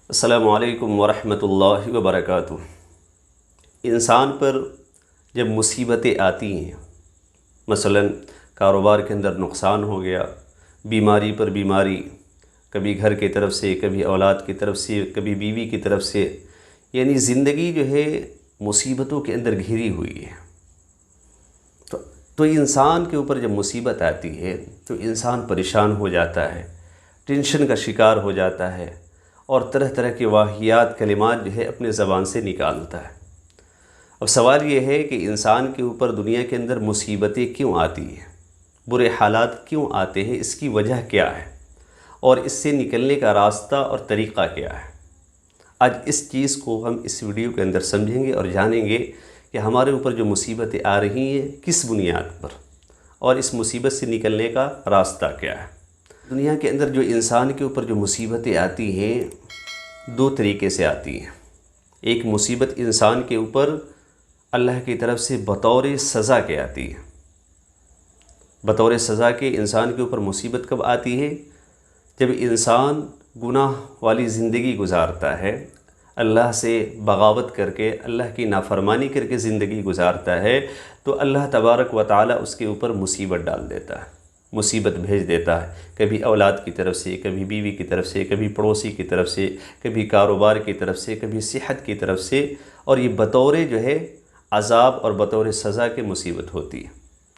السلام علیکم ورحمۃ اللہ وبرکاتہ۔ انسان پر جب مصیبتیں آتی ہیں، مثلاً کاروبار کے اندر نقصان ہو گیا، بیماری پر بیماری، کبھی گھر کی طرف سے، کبھی اولاد کی طرف سے، کبھی بیوی کی طرف سے، یعنی زندگی جو ہے مصیبتوں کے اندر گھری ہوئی ہے۔ تو انسان کے اوپر جب مصیبت آتی ہے تو انسان پریشان ہو جاتا ہے، ٹینشن کا شکار ہو جاتا ہے اور طرح طرح کے واہیات کلمات جو ہے اپنے زبان سے نکالتا ہے۔ اب سوال یہ ہے کہ انسان کے اوپر دنیا کے اندر مصیبتیں کیوں آتی ہیں، برے حالات کیوں آتے ہیں، اس کی وجہ کیا ہے اور اس سے نکلنے کا راستہ اور طریقہ کیا ہے۔ آج اس چیز کو ہم اس ویڈیو کے اندر سمجھیں گے اور جانیں گے کہ ہمارے اوپر جو مصیبتیں آ رہی ہیں کس بنیاد پر، اور اس مصیبت سے نکلنے کا راستہ کیا ہے۔ دنیا کے اندر جو انسان کے اوپر جو مصیبتیں آتی ہیں دو طریقے سے آتی ہیں۔ ایک مصیبت انسان کے اوپر اللہ کی طرف سے بطور سزا کے آتی ہے۔ بطور سزا کے انسان کے اوپر مصیبت کب آتی ہے؟ جب انسان گناہ والی زندگی گزارتا ہے، اللہ سے بغاوت کر کے، اللہ کی نافرمانی کر کے زندگی گزارتا ہے، تو اللہ تبارک و تعالیٰ اس کے اوپر مصیبت ڈال دیتا ہے، مصیبت بھیج دیتا ہے، کبھی اولاد کی طرف سے، کبھی بیوی کی طرف سے، کبھی پڑوسی کی طرف سے، کبھی کاروبار کی طرف سے، کبھی صحت کی طرف سے، اور یہ بطور جو ہے عذاب اور بطور سزا کے مصیبت ہوتی ہے۔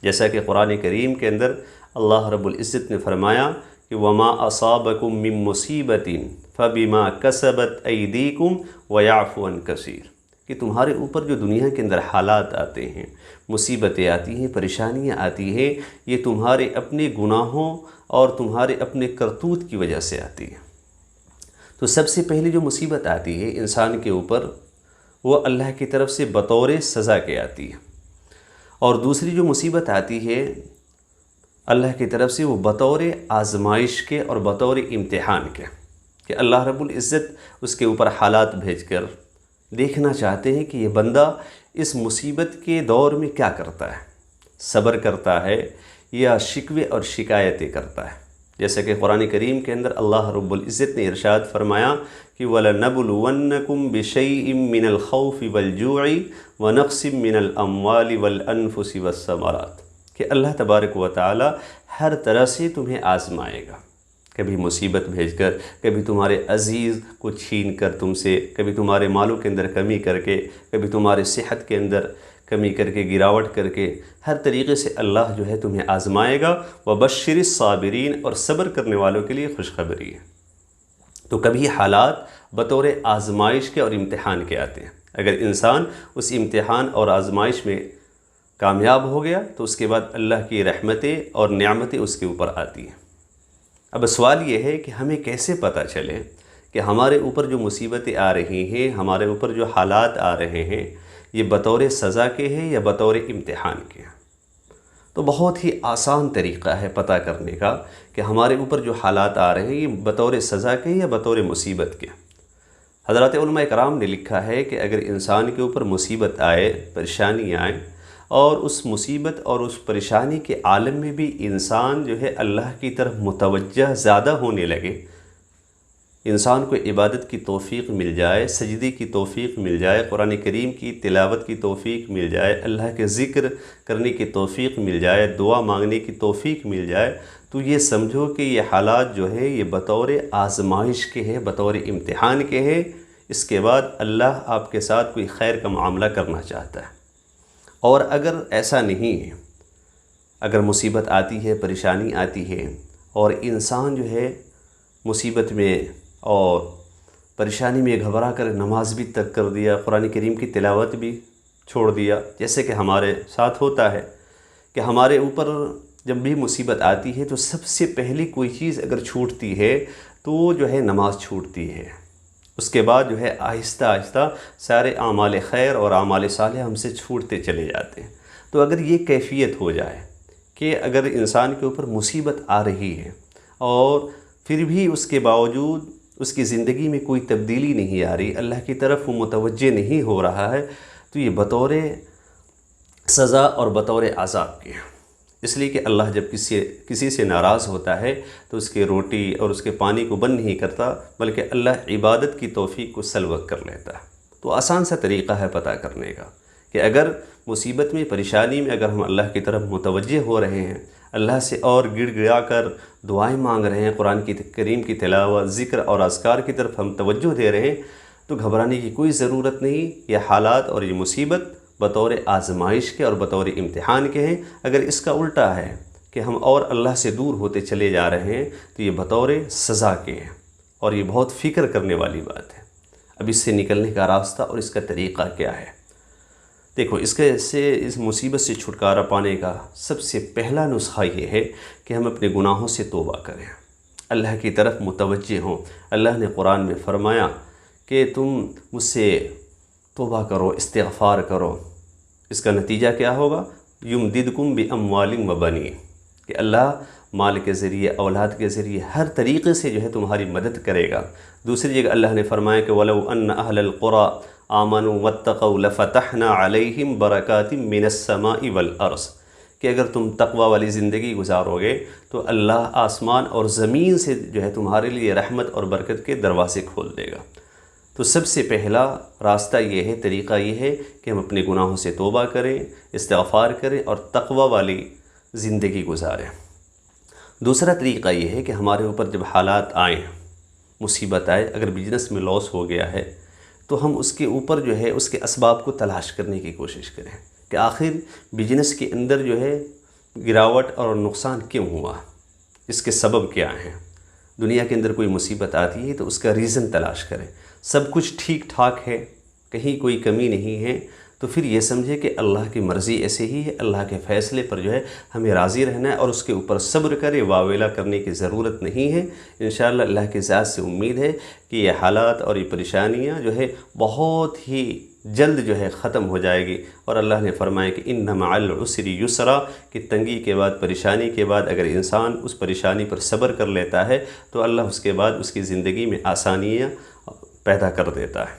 جیسا کہ قرآن کریم کے اندر اللہ رب العزت نے فرمایا کہ وَمَا أَصَابَكُم مِّن مُّصِيبَةٍ فَبِمَا كَسَبَتْ أَيْدِيكُمْ وَيَعْفُو عَن كَثِيرٍ، کہ تمہارے اوپر جو دنیا کے اندر حالات آتے ہیں، مصیبتیں آتی ہیں، پریشانیاں آتی ہیں، یہ تمہارے اپنے گناہوں اور تمہارے اپنے کرتوت کی وجہ سے آتی ہے۔ تو سب سے پہلے جو مصیبت آتی ہے انسان کے اوپر وہ اللہ کی طرف سے بطور سزا کے آتی ہے، اور دوسری جو مصیبت آتی ہے اللہ کی طرف سے وہ بطور آزمائش کے اور بطور امتحان کے، کہ اللہ رب العزت اس کے اوپر حالات بھیج کر دیکھنا چاہتے ہیں کہ یہ بندہ اس مصیبت کے دور میں کیا کرتا ہے، صبر کرتا ہے یا شکوے اور شکایتیں کرتا ہے۔ جیسا کہ قرآن کریم کے اندر اللہ رب العزت نے ارشاد فرمایا کہ وَلَنَبْلُوَنَّكُمْ بِشَيْءٍ مِّنَ الْخَوْفِ وَالْجُوعِ وَنَقْصٍ مِّنَ الْأَمْوَالِ وَالْأَنفُسِ وَالثَّمَرَاتِ، کہ اللہ تبارک و تعالی ہر طرح سے تمہیں آزمائے گا، کبھی مصیبت بھیج کر، کبھی تمہارے عزیز کو چھین کر تم سے، کبھی تمہارے مالوں کے اندر کمی کر کے، کبھی تمہارے صحت کے اندر کمی کر کے، گراوٹ کر کے، ہر طریقے سے اللہ جو ہے تمہیں آزمائے گا۔ وَبَشِّرِ الصَّابِرِينَ، اور صبر کرنے والوں کے لیے خوشخبری ہے۔ تو کبھی حالات بطور آزمائش کے اور امتحان کے آتے ہیں، اگر انسان اس امتحان اور آزمائش میں کامیاب ہو گیا تو اس کے بعد اللہ کی رحمتیں اور نعمتیں اس کے اوپر آتی ہیں۔ اب سوال یہ ہے کہ ہمیں کیسے پتہ چلے کہ ہمارے اوپر جو مصیبتیں آ رہی ہیں، ہمارے اوپر جو حالات آ رہے ہیں، یہ بطور سزا کے ہیں یا بطور امتحان کے ہیں؟ تو بہت ہی آسان طریقہ ہے پتہ کرنے کا کہ ہمارے اوپر جو حالات آ رہے ہیں یہ بطور سزا کے یا بطور مصیبت کے۔ حضرات علماء کرام نے لکھا ہے کہ اگر انسان کے اوپر مصیبت آئے، پریشانی آئے، اور اس مصیبت اور اس پریشانی کے عالم میں بھی انسان جو ہے اللہ کی طرف متوجہ زیادہ ہونے لگے، انسان کو عبادت کی توفیق مل جائے، سجدے کی توفیق مل جائے، قرآن کریم کی تلاوت کی توفیق مل جائے، اللہ کے ذکر کرنے کی توفیق مل جائے، دعا مانگنے کی توفیق مل جائے، تو یہ سمجھو کہ یہ حالات جو ہے یہ بطور آزمائش کے ہیں، بطور امتحان کے ہیں۔ اس کے بعد اللہ آپ کے ساتھ کوئی خیر کا معاملہ کرنا چاہتا ہے۔ اور اگر ایسا نہیں ہے، اگر مصیبت آتی ہے، پریشانی آتی ہے، اور انسان جو ہے مصیبت میں اور پریشانی میں گھبرا کر نماز بھی ترک کر دیا، قرآن کریم کی تلاوت بھی چھوڑ دیا، جیسے کہ ہمارے ساتھ ہوتا ہے کہ ہمارے اوپر جب بھی مصیبت آتی ہے تو سب سے پہلی کوئی چیز اگر چھوٹتی ہے تو وہ جو ہے نماز چھوٹتی ہے، اس کے بعد جو ہے آہستہ آہستہ سارے اعمال خیر اور اعمال صالح ہم سے چھوٹتے چلے جاتے ہیں۔ تو اگر یہ کیفیت ہو جائے کہ اگر انسان کے اوپر مصیبت آ رہی ہے اور پھر بھی اس کے باوجود اس کی زندگی میں کوئی تبدیلی نہیں آ رہی، اللہ کی طرف وہ متوجہ نہیں ہو رہا ہے، تو یہ بطور سزا اور بطور عذاب کے، اس لیے کہ اللہ جب کسی سے ناراض ہوتا ہے تو اس کے روٹی اور اس کے پانی کو بند نہیں کرتا، بلکہ اللہ عبادت کی توفیق کو سلب کر لیتا ہے۔ تو آسان سا طریقہ ہے پتہ کرنے کا کہ اگر مصیبت میں، پریشانی میں اگر ہم اللہ کی طرف متوجہ ہو رہے ہیں، اللہ سے اور گڑ گڑا کر دعائیں مانگ رہے ہیں، قرآن کی کریم کی تلاوت، ذکر اور اذکار کی طرف ہم توجہ دے رہے ہیں، تو گھبرانے کی کوئی ضرورت نہیں۔ یہ حالات اور یہ مصیبت بطور آزمائش کے اور بطور امتحان کے ہیں۔ اگر اس کا الٹا ہے کہ ہم اور اللہ سے دور ہوتے چلے جا رہے ہیں تو یہ بطور سزا کے ہیں، اور یہ بہت فکر کرنے والی بات ہے۔ اب اس سے نکلنے کا راستہ اور اس کا طریقہ کیا ہے؟ دیکھو، اس مصیبت سے چھٹکارا پانے کا سب سے پہلا نسخہ یہ ہے کہ ہم اپنے گناہوں سے توبہ کریں، اللہ کی طرف متوجہ ہوں۔ اللہ نے قرآن میں فرمایا کہ تم مجھ سے توبہ کرو، استغفار کرو، اس کا نتیجہ کیا ہوگا؟ یمددکم باموال و بنین، کہ اللہ مال کے ذریعے، اولاد کے ذریعے ہر طریقے سے جو ہے تمہاری مدد کرے گا۔ دوسری جگہ اللہ نے فرمایا کہ وَلَوْ أَنَّ أَهْلَ الْقُرَىٰ آمَنُوا وَاتَّقَوْا لَفَتَحْنَا عَلَيْهِمْ بَرَكَاتٍ مِّنَ السَّمَاءِ وَالْأَرْضِ، کہ اگر تم تقوی والی زندگی گزارو گے تو اللہ آسمان اور زمین سے جو ہے تمہارے لیے رحمت اور برکت کے دروازے کھول دے گا۔ تو سب سے پہلا راستہ یہ ہے، طریقہ یہ ہے کہ ہم اپنے گناہوں سے توبہ کریں، استغفار کریں اور تقوی والی زندگی گزاریں۔ دوسرا طریقہ یہ ہے کہ ہمارے اوپر جب حالات آئیں، مصیبت آئے، اگر بزنس میں لاس ہو گیا ہے تو ہم اس کے اوپر جو ہے اس کے اسباب کو تلاش کرنے کی کوشش کریں کہ آخر بزنس کے اندر جو ہے گراوٹ اور نقصان کیوں ہوا، اس کے سبب کیا ہیں۔ دنیا کے اندر کوئی مصیبت آتی ہے تو اس کا ریزن تلاش کریں۔ سب کچھ ٹھیک ٹھاک ہے، کہیں کوئی کمی نہیں ہے، تو پھر یہ سمجھے کہ اللہ کی مرضی ایسے ہی ہے، اللہ کے فیصلے پر جو ہے ہمیں راضی رہنا ہے اور اس کے اوپر صبر کرے، واویلا کرنے کی ضرورت نہیں ہے۔ انشاءاللہ اللہ کی ذات سے امید ہے کہ یہ حالات اور یہ پریشانیاں جو ہے بہت ہی جلد جو ہے ختم ہو جائے گی، اور اللہ نے فرمایا کہ ان مع العسر یسرا، کہ تنگی کے بعد، پریشانی کے بعد اگر انسان اس پریشانی پر صبر کر لیتا ہے تو اللہ اس کے بعد اس کی زندگی میں آسانیاں پیدا کر دیتا ہے۔